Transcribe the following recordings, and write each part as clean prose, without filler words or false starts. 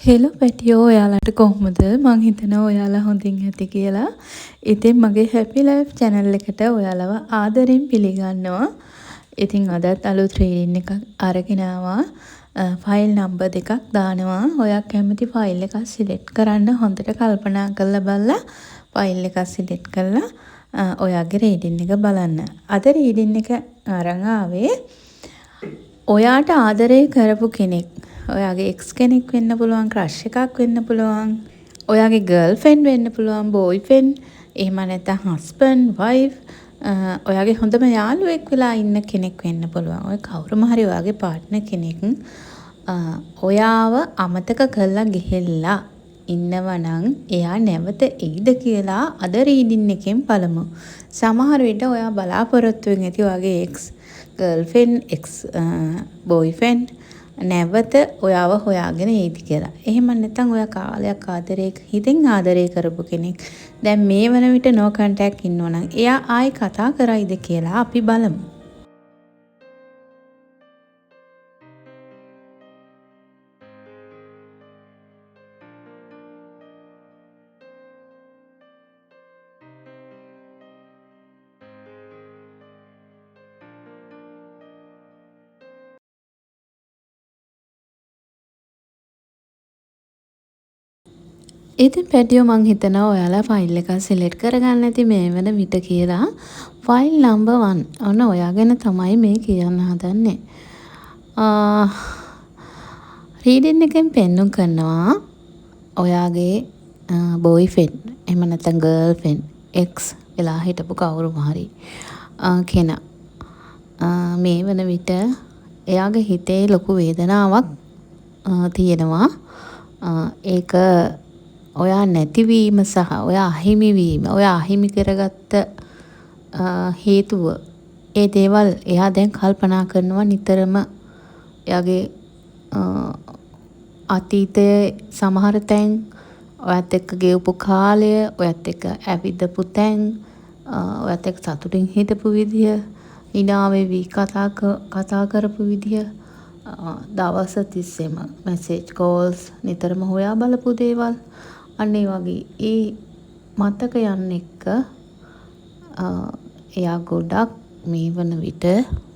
Hello පැටියෝ ඔයාලට කොහොමද? මං හිතනවා ඔයාලා හොඳින් ඇති කියලා. ඉතින් මගේ හැපි ලයිෆ් channel එකට ඔයාලව ආදරෙන් පිළිගන්නවා. ඉතින් අදත් අලුත් රීඩින් එකක් අරගෙන ආවා. ෆයිල් නම්බර් දෙකක් දානවා. ඔයා කැමති ෆයිල් එකක් සිලෙක්ට් කරන්න හොඳට කල්පනා කරලා බලලා ෆයිල් එකක් සිලෙක්ට් කරලා ඔයාගේ රීඩින් එක බලන්න. අද රීඩින් එක අරන් ආවේ ඔයාට ආදරය කරපු කෙනෙක්. ඔයාගේ එක්ස් කෙනෙක් වෙන්න පුළුවන්, ක්‍රෂ් එකක් වෙන්න පුළුවන්, ඔයාගේ ගර්ල්ෆ්‍රෙන්ඩ් වෙන්න පුළුවන්, බෝයිෆ්‍රෙන්ඩ්, එහෙම නැත්නම් හස්බන්ඩ්, වයිෆ්, ඔයාගේ හොඳම යාළුවෙක් වෙලා ඉන්න කෙනෙක් වෙන්න පුළුවන්. ඔය කවුරුම හරි ඔයාගේ පාර්ට්නර් කෙනෙක් ඔයාව අමතක කරලා ගිහිල්ලා ඉන්නවනම් එයා නැවත එයිද කියලා අද රීඩින් එකෙන් බලමු. සමහර විට ඔයා බලාපොරොත්තු වෙන ඇති ඔයාගේ එක්ස් ගර්ල්ෆ්‍රෙන්ඩ්, එක්ස් බෝයිෆ්‍රෙන්ඩ් නැවත ඔයාව හොයාගෙන එයිද කියලා. එහෙම නැත්නම් ඔයා කාලයක් හිතෙන් ආදරය කරපු කෙනෙක් දැන් මේ වන විට නෝ කන්ටැක්ට් ඉන්නවනම් එයා ආයි කතා කරයිද කියලා අපි බලමු. ඉතින් පැටියෝ මං හිතනවා ඔයාලා ෆයිල් එක සිලෙක්ට් කරගන්න ඇති මේ වෙන විට කියලා. File number 1. ඔන්න ඔයා ගැන තමයි මේ කියන්න හදන්නේ. රීඩින් එකෙන් පෙන්නුම් කරනවා ඔයාගේ බෝයිෆ්‍රෙන්ඩ් එහෙම නැත්නම් ගර්ල්ෆ්‍රෙන්ඩ් එක්ස් වෙලා හිටපු කවුරු හරි කෙනා. මේ වන විට එයාගේ හිතේ ලොකු වේදනාවක් තියෙනවා. ඒක ඔයා නැතිවීම සහ ඔයා අහිමිවීම, ඔයා අහිමි කරගත්ත හේතුව, ඒ දේවල් එයා දැන් කල්පනා කරනවා නිතරම. එයාගේ අතීතයේ සමහර තැන්, ඔයත් එක්ක ගෙවපු කාලය, ඔයත් එක්ක ඇවිදපු තැන්, ඔයත් එක්ක සතුටින් හිටපු විදිය, hina වෙවි කතා කරපු විදිය, දවස් තිස්සෙම මැසේජ් කෝල්ස් නිතරම හොයා බලපු දේවල්, අන්න ඒ වගේ ඒ මතකයන් එක්ක එයා ගොඩක් මේ වන විට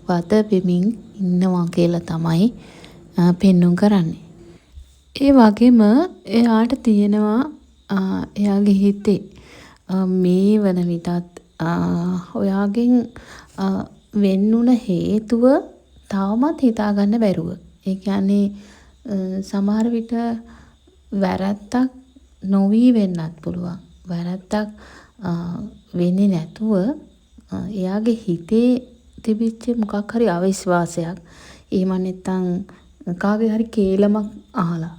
වද වෙමින් ඉන්නවා කියලා තමයි පෙන්නුම් කරන්නේ. ඒ වගේම එයාට තියෙනවා එයාගේ හිතේ මේ වන විටත් ඔයාගෙන් වෙන්නුන හේතුව තවමත් හිතාගන්න බැරුව. ඒ කියන්නේ සමහර විට වැරැද්දක් නොවී වෙන්නත් පුළුවන්. වැරැද්දක් වෙන්නේ නැතුව එයාගේ හිතේ තිබිච්ච මොකක් හරි අවිශ්වාසයක්, එහෙම නැත්නම් කාගේ හරි කේලමක් අහලා,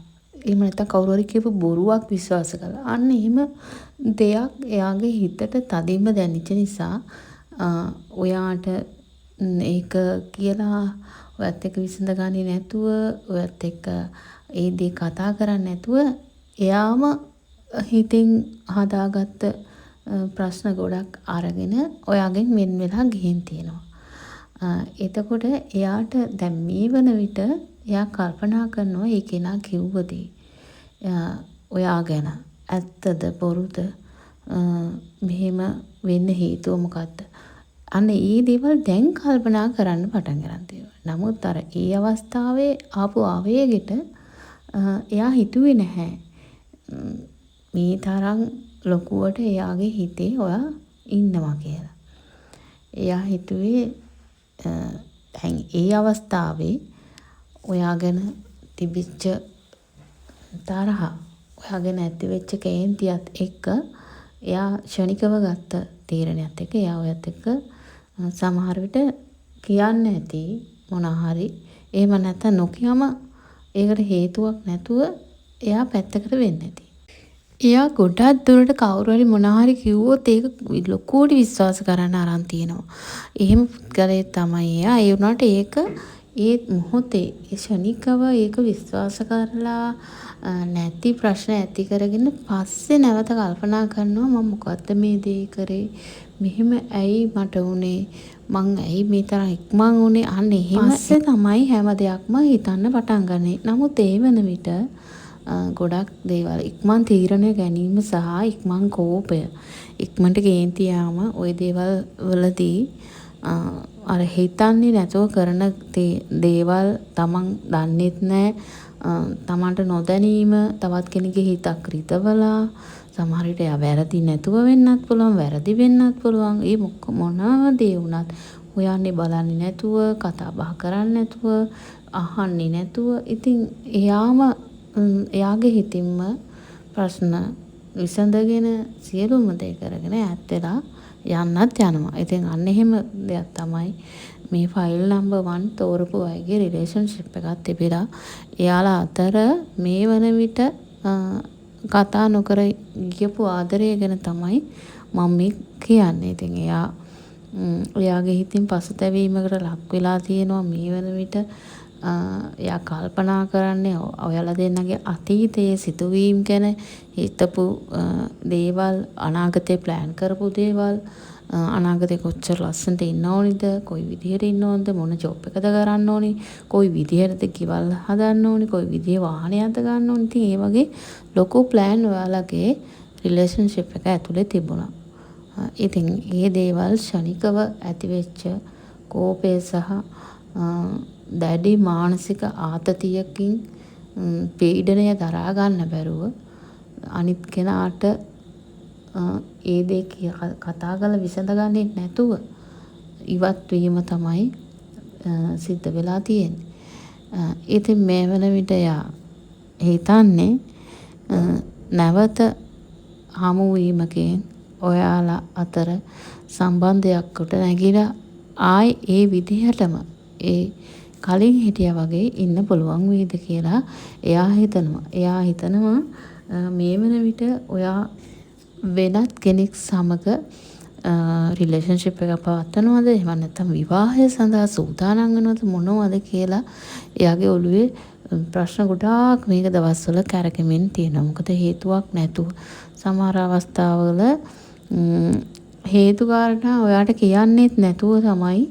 එහෙම නැත්නම් කවුරු හරි කියපු බොරුවක් විශ්වාස කළා. අන්න එහෙම දෙයක් එයාගේ හිතට තදින්ම දැනෙච්ච නිසා ඔයාට ඒක කියලා ඔයත් එක්ක විසඳගන්නේ නැතුව, ඔයත් එක්ක ඒ දේ කතා කරන්නේ නැතුව එයාම හිතින් හදාගත්ත ප්‍රශ්න ගොඩක් අරගෙන ඔයාගෙන් වෙන් වෙලා ගිහින් තියෙනවා. එතකොට එයාට දැන් මේ වන විට එයා කල්පනා කරනවා ඒ කෙනා කිව්ව දේ ඔයා ගැන ඇත්තද බොරුද, මෙහෙම වෙන්න හේතුව මොකද්ද? අන්න ඒ දේවල් දැන් කල්පනා කරන්න පටන් ගන්න තියෙනවා. නමුත් අර ඒ අවස්ථාවේ ආපු ආවේගෙට එයා හිතුවේ නැහැ මේ තරම් ලොකුවට එයාගේ හිතේ ඔයා ඉන්නවා කියලා. එයා හිතුවේ දැන් ඒ අවස්ථාවේ ඔයා ගැන තිබිච්ච තරහ, ඔයා ගැන ඇති වෙච්ච කේන්තියත් එක්ක එයා ක්ෂණිකව ගත්ත තීරණයත් එක්ක එයා ඔයත් එක්ක සමහර විට කියන්න ඇති මොනවා හරි. එහෙම නැත්නම් නොකියම ඒකට හේතුවක් නැතුව එයා පැත්තකට වෙන්න ඇති. එයා ගොඩක් දුරට කවුරු හරි මොනවා හරි කිව්වොත් ඒක ලොකුවට විශ්වාස කරන්න අරන් තියෙනවා. එහෙම පුද්ගලයෙ තමයි එයා. ඒ වුණාට ඒක ඒ මොහොතේ ඒ ක්ෂණිකව ඒක විශ්වාස කරලා නැති ප්‍රශ්න ඇති කරගෙන පස්සේ නැවත කල්පනා කරනවා මම මොකද්ද මේ දේ කරේ, මෙහෙම ඇයි මට උනේ, මං ඇයි මේ තරම් ඉක්මන් උනේ. අන්න එහෙම පස්සේ තමයි හැම දෙයක්ම හිතන්න පටන් ගන්නේ. නමුත් ඒ වෙන විට ගොඩක් දේවල් ඉක්මන් තීරණය ගැනීම සහ ඉක්මන් කෝපය ඉක්මනට කේන්ති යාම ওই දේවල් වලදී අර හිතන්නේ නැතුව කරන දේවල් තමන් දන්නෙත් නැහැ. තමන්ට නොදැනීම තවත් කෙනෙකුගේ හිතක් රිදවලා සමහර විට එයා වැරදි නැතුව වෙන්නත් පුළුවන්, වැරදි වෙන්නත් පුළුවන්. ඒ මොනවා දේ වුණත් හොයන්නේ බලන්නේ නැතුව, කතා බහ කරන්නේ නැතුව, අහන්නේ නැතුව. ඉතින් එයාගේ හිතින්ම ප්‍රශ්න විසඳගෙන සියලුම දේ කරගෙන ඈත් වෙලා යන්නත් යනවා. ඉතින් අන්න එහෙම දෙයක් තමයි මේ ෆයිල් නම්බර් 1 තෝරපු අයගේ රිලේෂන්ෂිප් එකක් තිබිලා එයාලා අතර මේ වන විට කතා නොකර ගියපු ආදරය ගැන තමයි මම මේ කියන්නේ. ඉතින් එයාගේ හිතින් පසුතැවීමකට ලක් වෙලා තියෙනවා මේ වන විට. එයා කල්පනා කරන්නේ ඔයාලා දෙන්නගේ අතීතයේ සිදුවීම් ගැන, හිතපු දේවල්, අනාගතේ ප්ලෑන් කරපු දේවල්, අනාගතේ කොච්චර ලස්සනට ඉන්න ඕනිද, කොයි විදිහට ඉන්න ඕනද, මොන ජොබ් එකද කරන්න ඕනි, කොයි විදිහටද ගෙවල් හදන්න ඕනි, කොයි විදිහේ වාහනයක්ද ගන්න ඕනි. ඉතින් ඒ වගේ ලොකු ප්ලෑන් ඔයාලගේ රිලේෂන්ෂිප් එක ඇතුලේ තිබුණා. ඉතින් මේ දේවල් ශනිකව ඇතිවෙච්ච කෝපය සහ දැඩි මානසික ආතතියකින් පීඩනය දරා ගන්න බැරුව අනිත් කෙනාට ඒ දේ කතා කරලා විසඳගන්නේ නැතුව ඉවත් වීම තමයි සිද්ධ වෙලා තියෙන්නේ. ඉතින් මේ වෙන විට යා හිතන්නේ නැවත හමු වීමකින් ඔයාලා අතර සම්බන්ධයක් කොට නැගිලා ආයි ඒ විදිහටම ඒ කලින් හිටියා වගේ ඉන්න පුළුවන් වේද කියලා එයා හිතනවා. එයා හිතනවා මේ වෙන විට ඔයා වෙනත් කෙනෙක් සමග රිලේෂන්ෂිප් එක පවත්වනවද, එහෙම නැත්නම් විවාහය සඳහා සූදානම් වෙනවද මොනවද කියලා එයාගේ ඔළුවේ ප්‍රශ්න ගොඩාක් මේක දවස්වල කැරකෙමින් තියෙනවා. මොකද හේතුවක් නැතුව සමහර අවස්ථාවල හේතු කාරණා ඔයාට කියන්නේත් නැතුව තමයි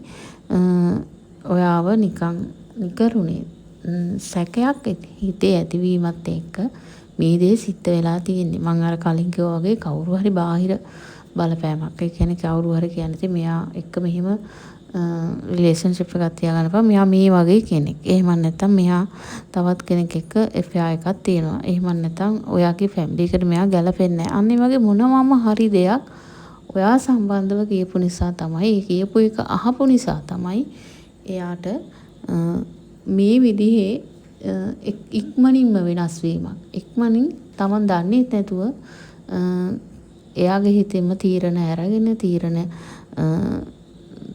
ඔයාව නිකරුණේ. සැකයක් හිතේ ඇතිවීමත් එක්ක මේ දේ සිද්ධ වෙලා තියෙන්නේ. මම අර කලින් කිව්වා වගේ කවුරු හරි බාහිර බලපෑමක්. ඒ කියන්නේ කවුරු හරි කියන්නේ මෙයා එක්ක මෙහෙම රිලේෂන්ෂිප් එකක් තියාගන්න එපා. මෙයා මේ වගේ කෙනෙක්. එහෙම නැත්නම් මෙයා තවත් කෙනෙක් එක්ක FIR එකක් තියෙනවා. එහෙම නැත්නම් ඔයාගේ ෆැමිලි එකට මෙයා ගැලපෙන්නේ නැහැ. අන්න ඒ වගේ මොනවාම හරි දෙයක් ඔයා සම්බන්ධව කියපු නිසා තමයි, ඒ කියපු එක අහපු නිසා තමයි එයාට මේ විදිහේ ඉක්මනින්ම වෙනස් වීමක්. ඉක්මනින් Taman දන්නේ නැතුව එයාගේ හිතෙම තීරණ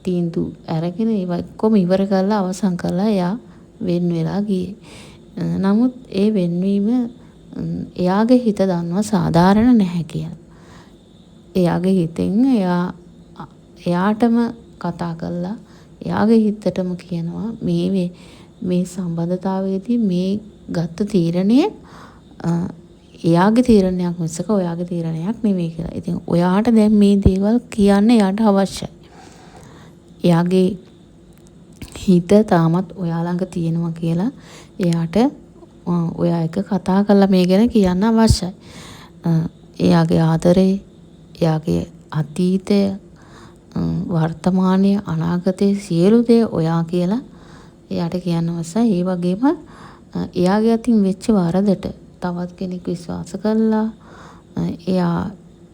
තීන්දුව අරගෙන ඒවා කොහොම ඉවර කරලා අවසන් කරලා එයා වෙන් වෙලා ගියේ. නමුත් ඒ වෙන්වීම එයාගේ හිත දන්නවා සාධාරණ නැහැ කියලා. එයාගේ හිතෙන් එයාටම කතා කරලා එයාගේ හිතටම කියනවා මේ සම්බන්ධතාවයේදී මේ ගත්ත තීරණය එයාගේ තීරණයක් මිසක ඔයාගේ තීරණයක් නෙවෙයි කියලා. ඉතින් ඔයාට දැන් මේ දේවල් කියන්න එයාට අවශ්‍යයි. එයාගේ හිත තාමත් ඔයා ළඟ තියෙනවා කියලා එයාට ඔයා එක කතා කරලා මේ ගැන කියන්න අවශ්‍යයි. එයාගේ ආදරේ, එයාගේ අතීතය, වර්තමානය, අනාගතයේ සියලු දේ ඔයා කියලා එයාට කියන්න අවශ්‍යයි. ඒ වගේම එයාගේ අතින් වෙච්ච වරදට තවත් කෙනෙක් විශ්වාස කළා. එයා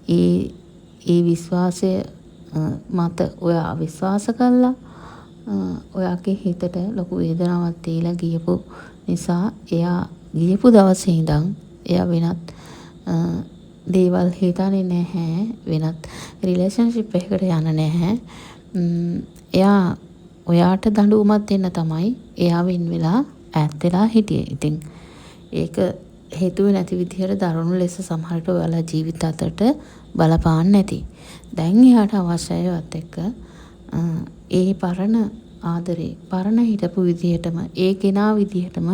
ඒ විශ්වාසය මත ඔයා විශ්වාස කළා. ඔයාගේ හිතට ලොකු වේදනාවක් දීලා ගියපු නිසා එයා ගියපු දවසේ ඉඳන් එයා වෙනත් දේවල් හිතන්නේ නැහැ. වෙනත් රිලේෂන්ෂිප් එකකට යන්න නැහැ. එයා ඔයාට දඬුවමක් දෙන්න තමයි එයා වෙන් වෙලා ඈත් වෙලා හිටියේ. ඉතින් ඒක හේතුව නැති විදිහට දරුණු ලෙස සමහරට ඔයාලා ජීවිත අතරට බලපාන්න නැති. දැන් එයාට අවශ්‍යයවත් එක්ක ඒ පරණ ආදරේ, පරණ හිටපු විදිහටම, ඒ කෙනා විදිහටම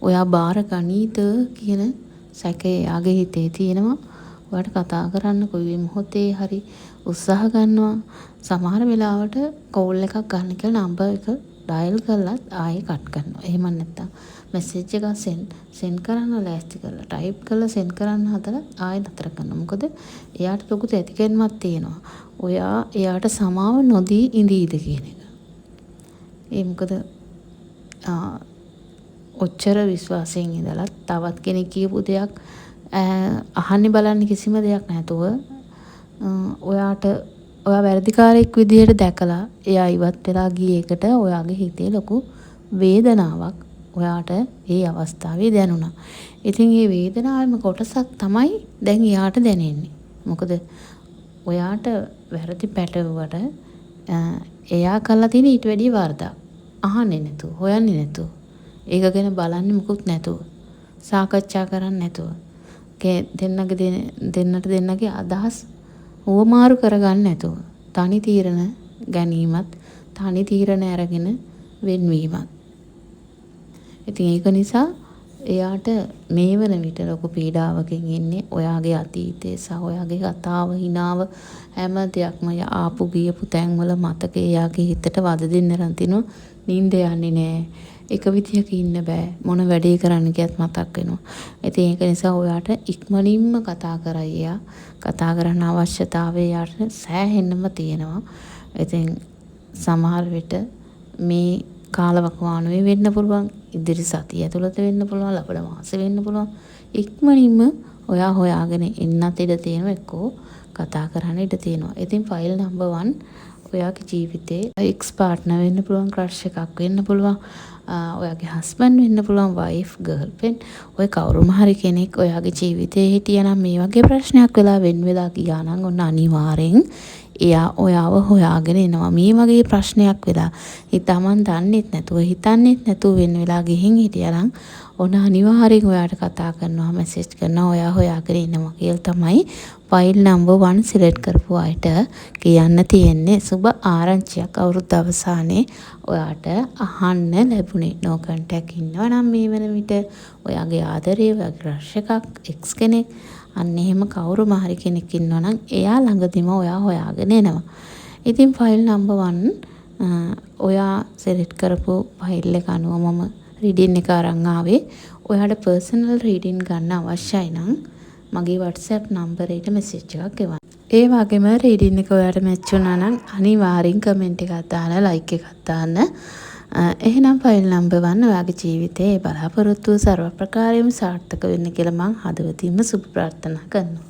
ඔයා බාර ගනීද කියන සැකය එයාගේ හිතේ තියෙනවා. ඔයාට කතා කරන්න කොයි මොහොතේ හරි උත්සාහ ගන්නවා. සමහර වෙලාවට කෝල් එකක් ගන්න කියලා නම්බර් එක ඩයල් කරලත් ආයෙ කට් කරනවා. එහෙම නැත්නම් මැසේජ් එකක් සෙන්ඩ් කරන්න ලෑස්ති කරලා ටයිප් කරලා සෙන්ඩ් කරන්න හදලා ආයෙ නතර කරනවා. මොකද එයාට ලොකු තැතිකෙන්නක් තියෙනවා. ඔයා එයාට සමාව නොදී ඉඳීද කියන එක. ඒ මොකද ඔච්චර විශ්වාසයෙන් ඉඳලා තවත් කෙනෙක් කියපු දෙයක් අහන්නේ බලන්නේ කිසිම දෙයක් නැතුව ඔයා වැරදිකාරයෙක් විදිහට දැකලා එයා ඉවත් වෙලා ගිය එකට ඔයාගේ හිතේ ලොකු වේදනාවක් ඔයාට ඒ අවස්ථාවේ දැනුණා. ඉතින් මේ වේදනාවේම කොටසක් තමයි දැන් එයාට දැනෙන්නේ. මොකද ඔයාට වැරදි පැටවුවට එයා කළා තියෙන ඊට වැඩිය වරදක්. අහන්නේ නැතුව, හොයන්නේ නැතුව, ඒක ගැන බලන්නේ මුකුත් නැතුව, සාකච්ඡා කරන්නේ නැතුව, දෙන්නගේ අදහස් උවමාරු කරගන්න නැතුව, තනි තීරණ ගැනීමත්, තනි තීරණ අරගෙන වෙන්වීමත්. ඉතින් ඒක නිසා එයාට මේ වන විට ලොකු පීඩාවකින් ඉන්නේ. ඔයාගේ අතීතය සහ ඔයාගේ කතාව, හිනාව, හැම දෙයක්ම ආපු ගියපු තැන්වල මතකේ එයාගේ හිතට වද දෙන්න රන්තිනවා. නිින්ද යන්නේ නැහැ. එක විදියක ඉන්න බෑ. මොන වැඩේ කරන්න ගියත් මතක් වෙනවා. ඉතින් ඒක නිසා ඔයාට ඉක්මනින්ම කතා කරයි එයා. කතා කරන්න අවශ්‍යතාවය එයාට සෑහෙන්නම තියෙනවා. ඉතින් සමහර විට මේ කාලවකවානුවේ වෙන්න පුළුවන්, ඉදිරි සතිය ඇතුළත වෙන්න පුළුවන්, ලබන මාසෙ වෙන්න පුළුවන්. ඉක්මනින්ම ඔයා හොයාගෙන එන්නත් ඉඩ තියෙනවා, එක්කෝ කතා කරන්න ඉඩ තියෙනවා. ඉතින් ෆයිල් නම්බර් 1 ඔයාගේ ජීවිතේ එක්ස් පාර්ට්නර් වෙන්න පුළුවන්, ක්‍රෂ් එකක් වෙන්න පුළුවන්, ඔයාගේ හස්බන්ඩ් වෙන්න පුළුවන්, වයිෆ්, ගර්ල්ෆ්‍රෙන්ඩ්, ඔය කවුරුම හරි කෙනෙක් ඔයාගේ ජීවිතේ හිටියනම් මේ වගේ ප්‍රශ්නයක් වෙලා වෙන වෙලා ගියා නම් ඔන්න අනිවාර්යෙන් එයා ඔයාව හොයාගෙන එනවා. මේ වගේ ප්‍රශ්නයක් වෙලා තමන් දන්නෙත් නැතුව, හිතන්නෙත් නැතුව වෙන වෙලා ගිහින් හිටියනම් ඔන්න අනිවාර්යෙන් ඔයාට කතා කරනවා, මැසේජ් කරනවා, ඔයා හොයාගෙන ඉන්නවා කියලා තමයි ෆයිල් නම්බර් 1 සිලෙක්ට් කරපු අයට කියන්න තියෙන්නේ. සුබ ආරංචියක් අවුරුද්ද අවසානයේ ඔයාට අහන්න ලැබුණේ. නෝ කන්ටැක්ට් ඉන්නවා නම් මේ වෙන විට ඔයාගේ ආදරේ, ඔයාගේ ක්‍රෂ් එකක්, එක්ස් කෙනෙක්, අන්න එහෙම කවුරුම හරි කෙනෙක් ඉන්නවා නම් එයා ළඟදිම ඔයා හොයාගෙන එනවා. ඉතින් ෆයිල් නම්බර් 1 ඔයා සිලෙක්ට් කරපු ෆයිල් එක අනුව මම රීඩින් එක අරන් ආවේ. ඔයාට පර්සනල් රීඩින් ගන්න අවශ්‍යයි නම් මගේ WhatsApp නම්බරේට මෙසේජ් එකක් එවන්න. ඒ වගේම රීඩින් එක ඔයාට මැච් වුණා නම් අනිවාර්යෙන් කමෙන්ට් එකක් දාලා ලයික් එකක් දාන්න. එහෙනම් ෆයිල් නම්බර් 1 ඔයාගේ ජීවිතේ බලාපොරොත්තු සර්ව ප්‍රකාරයෙන්ම සාර්ථක වෙන්න කියලා මං හදවතින්ම සුබ ප්‍රාර්ථනා කරනවා.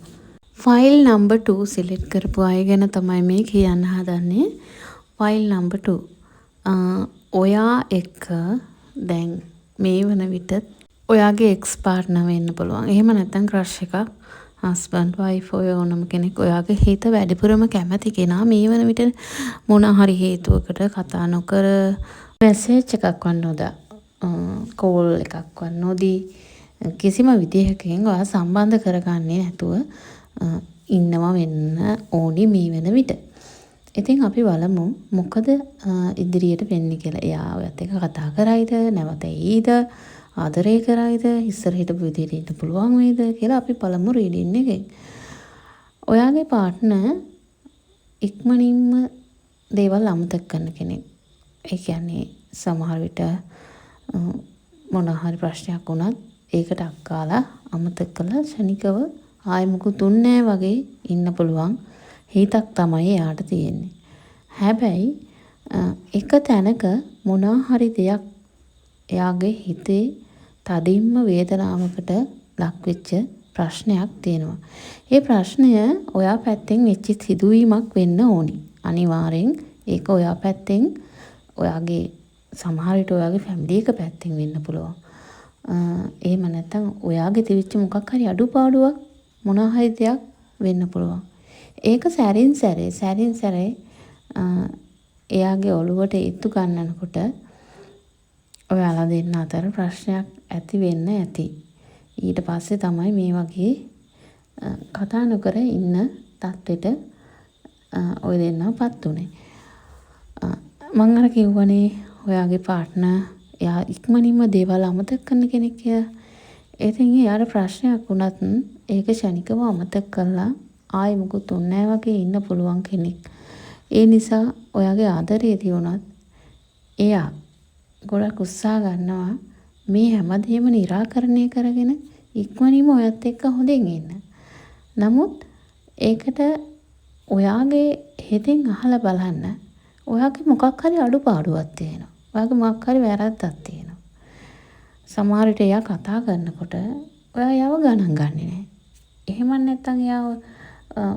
ෆයිල් නම්බර් 2 සිලෙක්ට් කරපු අය ගැන තමයි මේ කියන්න හදන්නේ. ෆයිල් නම්බර් 2 ඔයා එක්ක දැන් මේ වන විට ඔයාගේ එක්ස් පාර්ට්නර් වෙන්න පුළුවන්. එහෙම නැත්නම් ක්‍රෂ් එකක්, හස්බන්ඩ්, වයිෆ්, ඔය ඕනම කෙනෙක් ඔයාගේ හිත වැඩිපුරම කැමති කෙනා මේ වන විට මොන හරි හේතුවකට කතා නොකර, මැසේජ් එකක් වන් නොදා, කෝල් එකක් වන් නොදී, කිසිම විදිහකින් ඔයා සම්බන්ධ කරගන්නේ නැතුව ඉන්නවා වෙන්න ඕනි මේ වෙන විට. ඉතින් අපි බලමු මොකද ඉදිරියට වෙන්නේ කියලා. එයා ඔයත් එක්ක කතා කරයිද, නැවත එයිද, ආදරේ කරයිද, ඉස්සර හිටපු විදිහට ඉන්න පුළුවන් වේද කියලා අපි බලමු රීඩින් එකෙන්. ඔයාගේ පාර්ට්නර් ඉක්මනින්ම දේවල් අමතක කරන කෙනෙක්. ඒ කියන්නේ සමහර විට මොන හරි ප්‍රශ්නයක් වුණත් ඒකට අක්කාලා අමතක කළා ශනිකව ආයෙ මුකුත් දුන්නේ වගේ ඉන්න පුළුවන් හිතක් තමයි එයාට තියෙන්නේ. හැබැයි එක තැනක මොනවා හරි දෙයක් එයාගේ හිතේ තදින්ම වේදනාවකට ලක් වෙච්ච ප්‍රශ්නයක් තියෙනවා. ඒ ප්‍රශ්නය ඔයා පැත්තෙන් වෙච්ච සිදුවීමක් වෙන්න ඕනි. අනිවාර්යෙන් ඒක ඔයා පැත්තෙන්, ඔයාගේ සමහර විට ඔයාගේ ෆැමිලි එක පැත්තෙන් වෙන්න පුළුවන්. එහෙම නැත්නම් ඔයාගේ තිබිච්ච මොකක් හරි අඩුපාඩුවක්, මොනවා හරි දෙයක් වෙන්න පුළුවන්. ඒක සැරින් සැරේ එයාගේ ඔළුවට ඉත්තු ගන්නනකොට ඔයාලා දෙන්න අතර ප්‍රශ්නයක් ඇති වෙන්න ඇති. ඊට පස්සේ තමයි මේ වගේ කතා නොකර ඉන්න තත්ත්වෙට ඔය දෙන්නපත් උනේ. මං අර කිව්වනේ ඔයාගේ පාර්ට්නර් එයා ඉක්මනින්ම දේවල් අමතක කරන කෙනෙක් කියලා. ඉතින් එයාට ප්‍රශ්නයක් වුණත් ඒක ශනිකව අමතක කරලා ආයෙ මුකුත් උන්නේ නැහැ වගේ ඉන්න පුළුවන් කෙනෙක්. ඒ නිසා ඔයාගේ ආදරේ දියුණත් එයා ගොඩක් උත්සාහ ගන්නවා මේ හැමදේම निराකරණය කරගෙන ඉක්මනින්ම ඔයත් එක්ක හොඳින් ඉන්න. නමුත් ඒකට ඔයාගේ හිතෙන් අහලා බලන්න. ඔයාගේ මොකක් හරි අඩුපාඩුවක් තියෙනවා. ඔයාගේ මොකක් හරි වැරද්දක් තියෙනවා. සමහර විට එයා කතා කරනකොට ඔයා යව ගණන් ගන්නෙ නැහැ. එහෙම නැත්නම්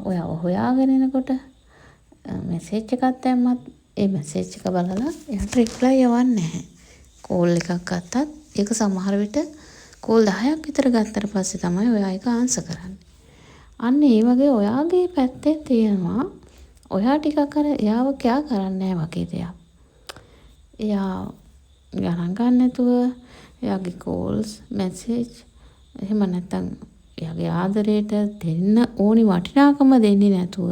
ඔයාව හොයාගෙන එනකොට මෙසේජ් එකක් දැම්මත් ඒ මෙසේජ් එක බලලා එයාට රිප්ලයි යවන්නේ නැහැ. කෝල් එකක් ගත්තත් ඒක සමහර විට කෝල් 10ක් විතර ගත්තට පස්සේ තමයි ඔයා ඒක ආන්සර් කරන්නේ. අන්න ඒ වගේ ඔයාගේ පැත්තේ තියෙනවා ඔයා ටිකක් අර එයාව කියා කරන්නේ වගේ දෙයක්. එයා ගණන් ගන්න නැතුව එයාගේ කෝල්ස් මෙසේජ් එහෙම නැත්නම් එයාගේ ආදරයට දෙන්න ඕනි වටිනාකම දෙන්නේ නැතුව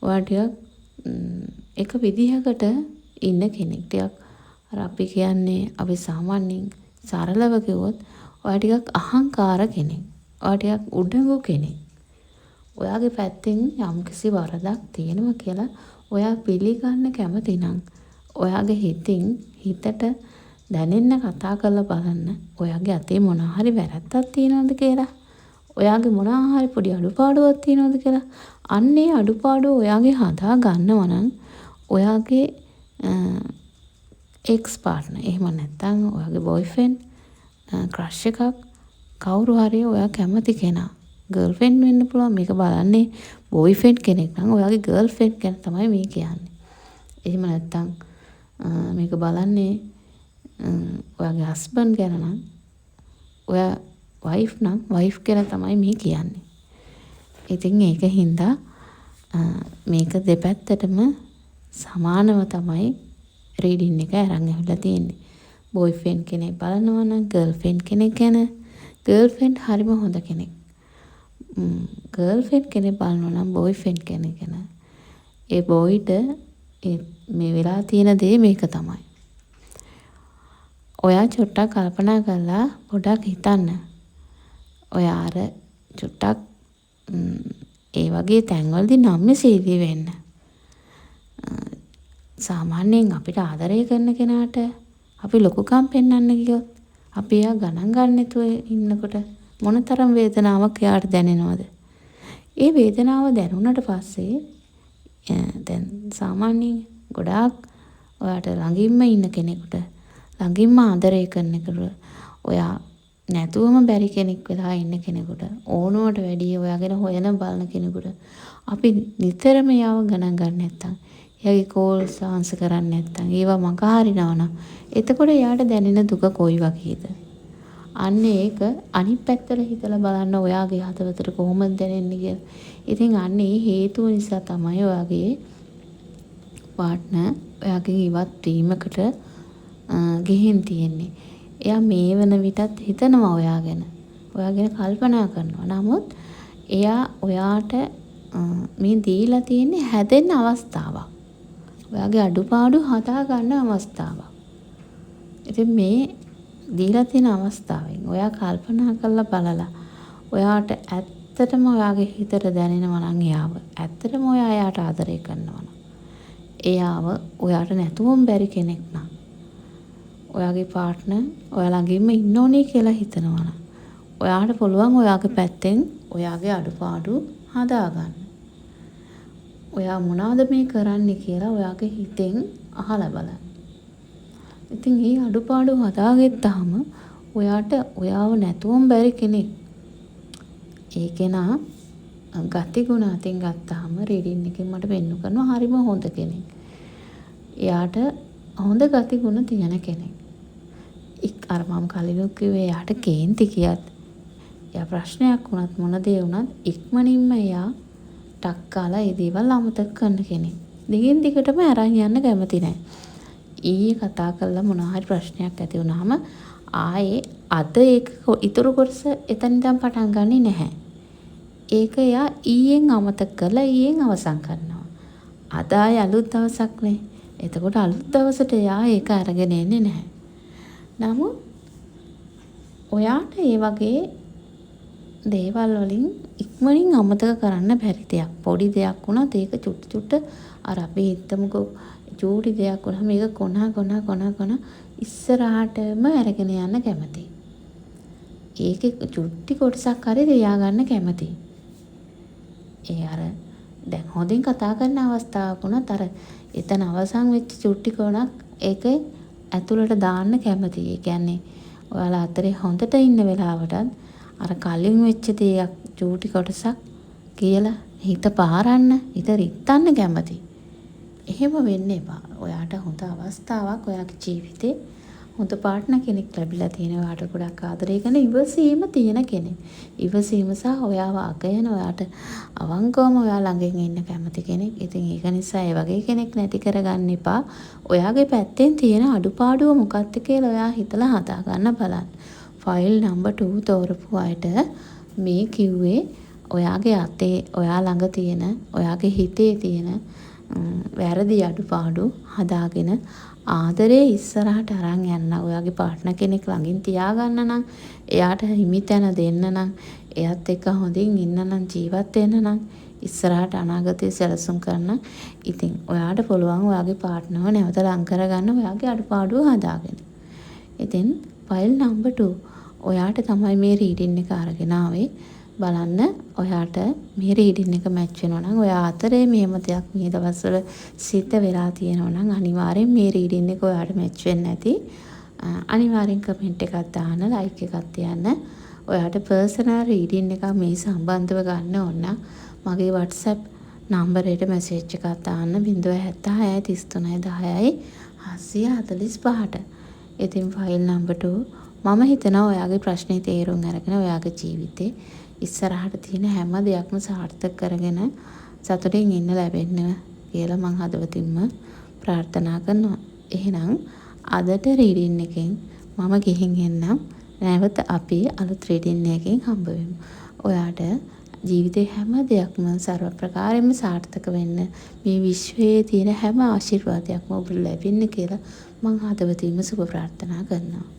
ඔයා ටිකක් එක විදිහකට ඉන්න කෙනෙක්. ටිකක් අර අපි කියන්නේ අපි සාමාන්‍යයෙන් සරලව කිව්වොත් ඔයා ටිකක් අහංකාර කෙනෙක්. ඔයා ටිකක් උඩඟු කෙනෙක්. ඔයාගේ පැත්තෙන් යම්කිසි වරදක් තියෙනවා කියලා ඔයා පිළිගන්න කැමති නම් ඔයාගේ හිතට දැනෙන්න කතා කරලා බලන්න. ඔයාගේ අතේ මොනවා හරි වැරද්දක් තියෙනවද කියලා. ඔයාගේ මොනවා හරි පොඩි අඩුපාඩුවක් තියෙනවද කියලා. අන්නේ අඩුපාඩුව ඔයාගේ හදා ගන්නවා නම් ඔයාගේ එක්ස් පාර්ට්නර් එහෙම නැත්නම් ඔයාගේ බොයිෆ්‍රෙන්ඩ් ක්‍රෂ් එකක් කවුරු හරි ඔයා කැමති කෙනා ගර්ල්ෆ්‍රෙන්ඩ් වෙන්න පුළුවන්. මේක බලන්නේ බොයිෆ්‍රෙන්ඩ් කෙනෙක් නම් ඔයාගේ ගර්ල්ෆ්‍රෙන්ඩ් ගැන තමයි මේ කියන්නේ. එහෙම නැත්නම් මේක බලන්නේ ඔයාගේ හස්බන්ඩ් ගැන නම් ඔයා වයිෆ් නම් වයිෆ් ගැන තමයි මේ කියන්නේ. ඉතින් ඒක හින්දා මේක දෙපැත්තටම සමානව තමයි රීඩින් එක අරන් ඇවිල්ලා තියෙන්නේ. බොයිෆ්‍රෙන්ඩ් කෙනෙක් බලනවා නම් ගර්ල්ෆ්‍රෙන්ඩ් කෙනෙක් ගැන ගර්ල්ෆ්‍රෙන්ඩ් හරිම හොඳ කෙනෙක්. ගර්ල්ෆ්‍රෙන්ඩ් කෙනෙක් බලනවා නම් බොයිෆ්‍රෙන්ඩ් කෙනෙක් ගැන ඒ බොයිට මේ වෙලා තියෙන දේ මේක තමයි. ඔයා චුට්ටක් කල්පනා කරලා පොඩක් හිතන්න. ඔයා අර චුට්ටක් ඒ වගේ තැන්වලදී නම්‍යශීලී වෙන්න. සාමාන්‍යයෙන් අපිට ආදරය කරන කෙනාට අපි ලොකුකම් පෙන්වන්න ගියොත් අපි එයා ගණන් ගන්න නැතුව ඉන්නකොට මොනතරම් වේදනාවක් එයාට දැනෙනවද? ඒ වේදනාව දැනුණාට පස්සේ දැන් සාමාන්‍යයෙන් ගොඩාක් ඔයාට ළඟින්ම ඉන්න කෙනෙකුට ළඟින්ම ආදරය කරන කෙනෙකුට ඔයා නැතුවම බැරි කෙනෙක් වෙලා ඉන්න කෙනෙකුට ඕනවට වැඩිය ඔයාගෙන හොයන බලන කෙනෙකුට අපි නිතරම යාව ගණන් ගන්න නැත්තම් එයාගේ කෝල්ස් ආන්සර් කරන්නේ නැත්තම් ඒවා මග හරිනවා නම් එතකොට එයාට දැනෙන දුක කොයි වගේද? අන්න ඒක අනිත් පැත්තට හිතලා බලන්න ඔයාගේ හදවතට කොහොමද දැනෙන්නේ කියලා. ඉතින් අන්න ඒ හේතුව නිසා තමයි ඔයාගේ පාර්ට්නර් ඔයාගෙන් ඉවත් වීමකට ගිහින් තියෙන්නේ. එයා මේ වෙන විටත් හිතනවා ඔයා ගැන කල්පනා කරනවා. නමුත් එයා ඔයාට මේ දීලා තියෙන්නේ හැදෙන්න අවස්ථාවක්. ඔයාගේ අඩුපාඩු හදා ගන්න අවස්ථාවක්. ඉතින් මේ දීලා තියෙන අවස්ථාවෙන් ඔයා කල්පනා කරලා බලලා ඔයාට ඇත්තටම ඔයාගේ හිතට දැනෙනවා නම් එයාව ඇත්තටම ඔයා එයාට ආදරය කරනවා නම් එයාව ඔයාට නැතුවම බැරි කෙනෙක් නම් ඔයාගේ පාර්ට්නර් ඔයා ළඟින්ම ඉන්න ඕනේ කියලා හිතනවා නම් ඔයාට පුළුවන් ඔයාගේ පැත්තෙන් ඔයාගේ අඩුපාඩු හදාගන්න. ඔයා මොනවද මේ කරන්නේ කියලා ඔයාගේ හිතෙන් අහලා බලන්න. ඉතින් මේ අඩුපාඩු හදාගත්තාම ඔයාට ඔයාව නැතුවම බැරි කෙනෙක්. ඒ කෙනා ගතිගුණ අතින් ගත්තාම රීඩින් එකෙන් මට පෙන්නු කරනවා හරිම හොඳ කෙනෙක්. එයාට හොඳ ගතිගුණ තියෙන කෙනෙක්. අර මම කලින් කිව්වේ එයාට කේන්ති කියත් එයා ප්‍රශ්නයක් වුණත් මොන දේ වුණත් ඉක්මනින්ම එයා ටක් කාලා ඒ දේවල් අමතක කරන කෙනෙක්. දිගින් දිගටම අරන් යන්න කැමති නැහැ. ඊයේ කතා කරලා මොනවා හරි ප්‍රශ්නයක් ඇති වුණාම ආයේ අද ඒක ඉතුරු කොටස එතන ඉඳන් පටන් ගන්නෙ නැහැ. ඒක එයා ඊයෙන් අමතක කරලා ඊයෙන් අවසන් කරනවා. අද ආයේ අලුත් දවසක් නේ. එතකොට අලුත් දවසට එයා ඒක අරගෙන එන්නේ නැහැ. නමුත් ඔයාට ඒ වගේ දේවල් වලින් ඉක්මනින් අමතක කරන්න බැරි දෙයක්. පොඩි දෙයක් වුණත් ඒක චුට්ට අර අපි හිතමුකෝ චූටි දෙයක් වුණාම මේක කොන ඉස්සරහටම අරගෙන යන්න කැමතියි. ඒකේ චුට්ටි කොටසක් හරි තියාගන්න කැමතියි. ඒ අර දැන් හොඳින් කතා කරන අවස්ථාවක් වුණත් අර එතන අවසන් වෙච්ච චුට්ටි කොනක් ඒක ඇතුළට දාන්න කැමතියි. ඒ කියන්නේ ඔයාලා අතරේ හොඳට ඉන්න වෙලාවටත් අර කලින් වෙච්ච දේක් චූටි කොටසක් කියලා හිත පාරන්න, හිත රිත්තන්න කැමතියි. එහෙම වෙන්න එපා. ඔයාට හොඳ අවස්ථාවක් ඔයාගේ ජීවිතේ හොඳ පාර්ට්නර් කෙනෙක් ලැබිලා තියෙනවා. ඔයාට ගොඩක් ආදරය කරන ඉවසීම තියෙන කෙනෙක්. ඉවසීම සහ ඔයාව අගයන ඔයාට අවංකවම ඔයා ළඟින් ඉන්න කැමති කෙනෙක්. ඉතින් ඒක නිසා ඒ වගේ කෙනෙක් නැති කරගන්න එපා. ඔයාගේ පැත්තෙන් තියෙන අඩුපාඩුව මොකක්ද කියලා ඔයා හිතලා හදා ගන්න බලන්න. ෆයිල් නම්බර් 2 තෝරපු අයට මේ කිව්වේ ඔයාගේ අතේ ඔයා ළඟ තියෙන ඔයාගේ හිතේ තියෙන වැරදි අඩුපාඩු හදාගෙන ආදරේ ඉස්සරහට අරන් යන්න. ඔයාගේ පාර්ට්නර් කෙනෙක් ළඟින් තියාගන්න නම්, එයාට හිමිතැන දෙන්න නම්, එයාත් එක්ක හොඳින් ඉන්න නම්, ජීවත් වෙන්න නම්, ඉස්සරහට අනාගතේ සැලසුම් කරන්න. ඉතින් ඔයාට පුළුවන් ඔයාගේ පාර්ට්නර්ව නැවත ලං කරගන්න ඔයාගේ අඩුපාඩුව හදාගෙන. ඉතින් ෆයිල් නම්බර් 2 ඔයාට තමයි මේ රීඩින් එක අරගෙන ආවේ. බලන්න ඔයාට මේ රීඩින් එක මැච් වෙනවා නම් ඔයා අතරේ මෙහෙම දෙයක් මේ දවස්වල සිද්ධ වෙලා තියෙනවා නම් අනිවාර්යෙන් මේ රීඩින් එක ඔයාට මැච් වෙන්න ඇති. අනිවාර්යෙන් කමෙන්ට් එකක් දාන්න, ලයික් එකක් තියන්න. ඔයාට පර්සනල් රීඩින් එකක් මේ සම්බන්ධව ගන්න ඕන නම් මගේ WhatsApp නම්බරයට මැසේජ් එකක් දාන්න 076 33 10 745ට. ඉතින් ෆයිල් නම්බර් 2 මම හිතනවා ඔයාගේ ප්‍රශ්නේ තේරුම් අරගෙන ඔයාගේ ජීවිතේ ඉස්සරහට තියෙන හැම දෙයක්ම සාර්ථක කරගෙන සතුටින් ඉන්න ලැබෙන්න කියලා මං හදවතින්ම ප්‍රාර්ථනා කරනවා. එහෙනම් අදට රීඩින් එකෙන් මම ගිහින් එන්නම්. නැවත අපි අලුත් රීඩින් එකකින් හම්බ වෙමු. ඔයාට ජීවිතේ හැම දෙයක්ම සර්ව ප්‍රකාරයෙන්ම සාර්ථක වෙන්න මේ විශ්වයේ තියෙන හැම ආශිර්වාදයක්ම ඔබට ලැබෙන්න කියලා මං හදවතින්ම සුබ ප්‍රාර්ථනා කරනවා.